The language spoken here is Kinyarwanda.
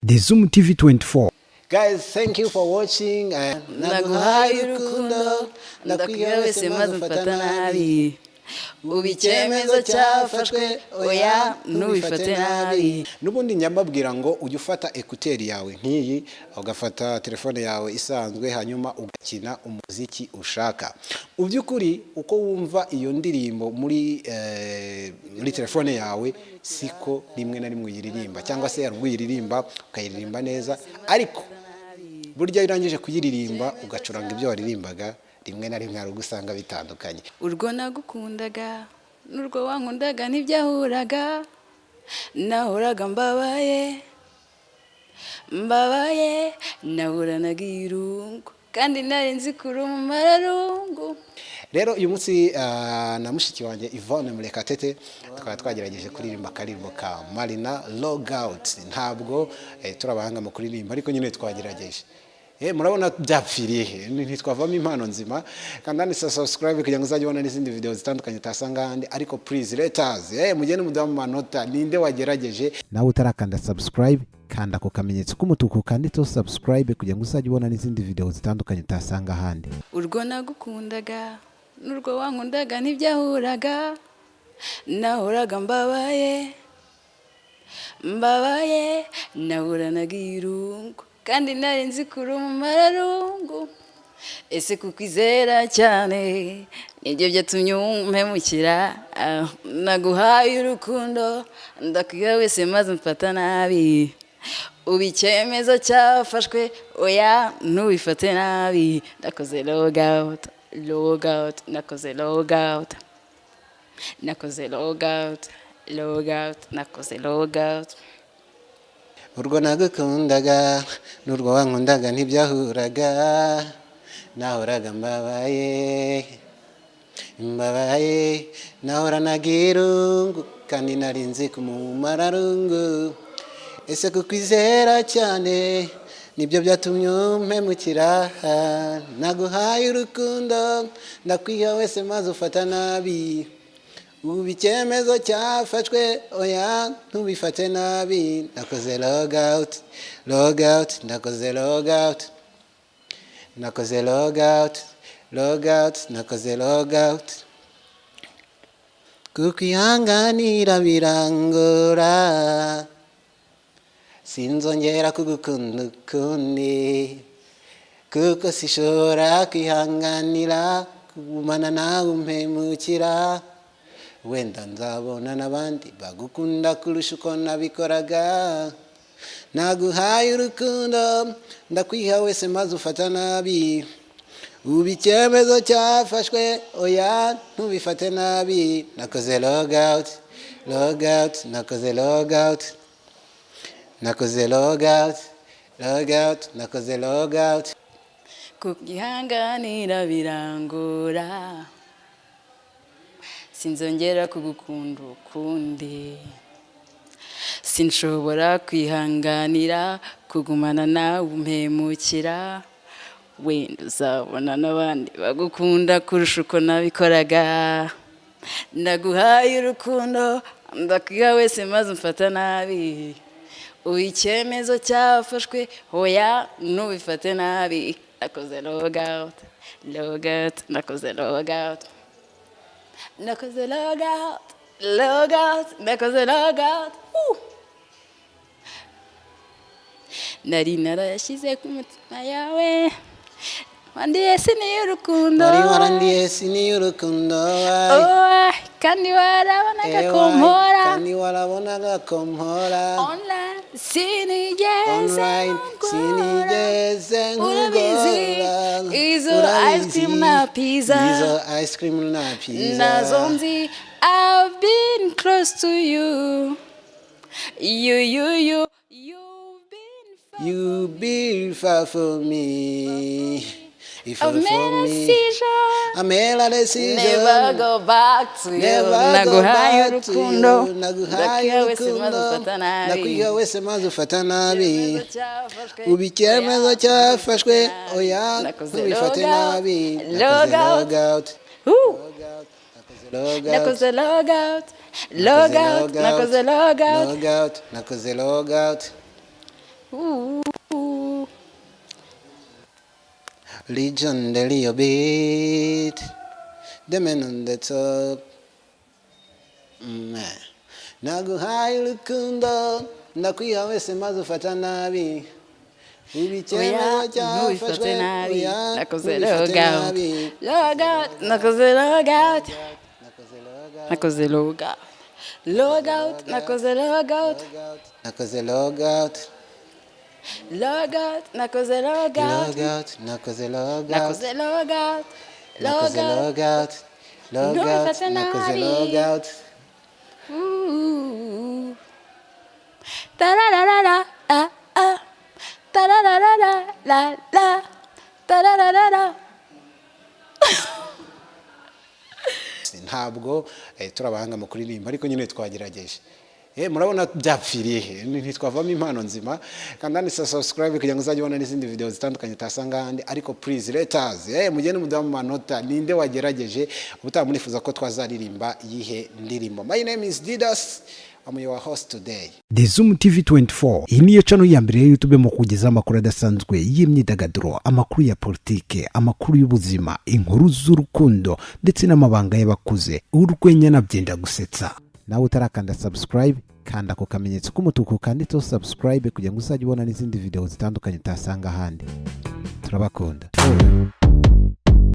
The Zoom TV 24. Guys, thank you for watching. Naguhaye urukundo ndakwiga wese maze umfata nabi ubu icyemezo cyafashwe oya ntubifate nabi. Nubundi nyambabwira ngo ujye ufata ekuteri yawe nk'iyi ugafata telefone yawe isanzwe hanyuma ugakina umuziki ushaka. Ubyukuri uko wumva iyo ndirimbo muri telefone yawe siko rimwe na rimwe uyiririmba cyangwa se yarwiririmba ukayiririmba neza, ariko burya irangije kuyiririmba ugacuranga ibyo waririmbaga rimwe na rimwe hari ugusanga bitandukanye. Urwo nagukundaga n'urwo wankundaga ntibyahuraga, nahoraga mbabaye nahoranaga irungu kandi nari nzi kuri umararungu. Rero uyu munsi na mushiki wanjye Yvonne Murekatete tukaba twagerageje kuririmba akaririmbo ka Marina Logout. Ntabwo turabahanga mu kuririmba ariko nyine twagerageje. Murabona byapfiriye ntitwavamo impano nzima, kandi subscribe kugira ngo uzajye ubona n'izindi video zitandukanye utasanga ahandi. Ariko please let us mugende mudamu manota ninde wagerageje. Nawe utarakanda subscribe, kanda ku kamenyetso k'umutuku kanditseho subscribe kugira ngo uzajye ubona n'izindi video zitandukanye utasanga ahandi. Urwo nagukundaga n'urwo wankundaga ntibyahuraga, nahoraga mbabaye nahoranaga irungu kandi nari nzi kuri umararungu. Ese kukwizera cyane nibyo byatumye umpemukira, naguhaye urukundo ndakwiga wese maze umfata nabi ubu icyemezo cyafashwe oya ntubifate nabi. Nakoze logout nakoze logout nakoze logout. Urwo nagukundaga n'urwo wankundaga ntibyahuraga, nahoraga mbabaye nahoranaga irungu kandi nari nzi kumararungu. Ese kukwizera cyane nibyo byatumye umpemukira, naguhaye urukundo ndakwiha wese maze ufata nabi ubu icyemezo cyafashwe oya ntubifate nabi. Nakoze logout nakoze logout nakoze logout. Kukwihanganira birangora, sinzongera kugukunda ukundi kuko sishobora kwihanganira kugumana nawe umpemukira. Wenda nzabona n'abandi bagukunda kurusha uko nabikoraga. Naguhaye urukundo ndakwiha wese maze ufata nabi ubu icyemezo cyafashwe oya ntubifate nabi. Nakoze logout nakoze logout. Kukwihanganira birangora, sinzongera kugukunda ukundi, sinshobora kwihanganira kugumana nawe umpemukira. Wenda uzabona n'abandi bagukunda kurusha uko nabikoraga. Naguhaye urukundo ndakwiga wese maze umfata nabi ubu icyemezo cyafashwe oya ntubifate nabi. Nakoze logout nakoze logout nakoze logout. Nari narayashyize ku mutima yawe wandiye siniye urukundo, nari warandiye siniye urukundo kandi warabonaga ko mpora online sinigeze nkugora. Izo ice cream na pizza nazo nzi. I've been close to you you've been far from me. I made a decision never go back to you. Naguhaye urukundo ndakwiha wese maze ufata nabi ubu icyemezo cyafashwe oya ntubifate nabi. Nakoze logout. Legendary beat, the man on the top. Naguhaye urukundo ndakwiha wese maze ufata nabi ubikenewe cyafashwe nabi nakoze ntubifate logout nakoze logout nakoze logout logout nakoze logout nakoze logout logout nakoze logout logout nakoze logout nakoze logout nakoze logout logout nakoze logout. Ta la la la la ah ah, ta la la la la la la, ta la la la la. Ntabwo turabahanga mu kuririmba ariko nyine twagerageje. Murabona byapfiriye he ntitwavamo impano nzima kandi subscribe kugira ngo uzajye ubona n'izindi video zitandukanye utasanga handi ariko please let us mugende mudamu manota ninde wagerageje utamurifuza ko twazaririmba yihe ndirimbo. My name is Didas, I'm your host today. The Zoom TV 24 iyi niyo channel ya mbere ya YouTube mu kugeza amakuru adasanzwe y'imyidagaduro, amakuru ya politike, amakuru y'ubuzima, inkuru z'urukundo ndetse n'amabanga y'abakuze, urwenya na byenda gusetsa. Nawe utarakanda subscribe kanda ku kamenyetso k'umutuku kanditseho subscribe kugira ngo uzajye ubona n'izindi video zitandukanye utasanga handi. Turabakunda.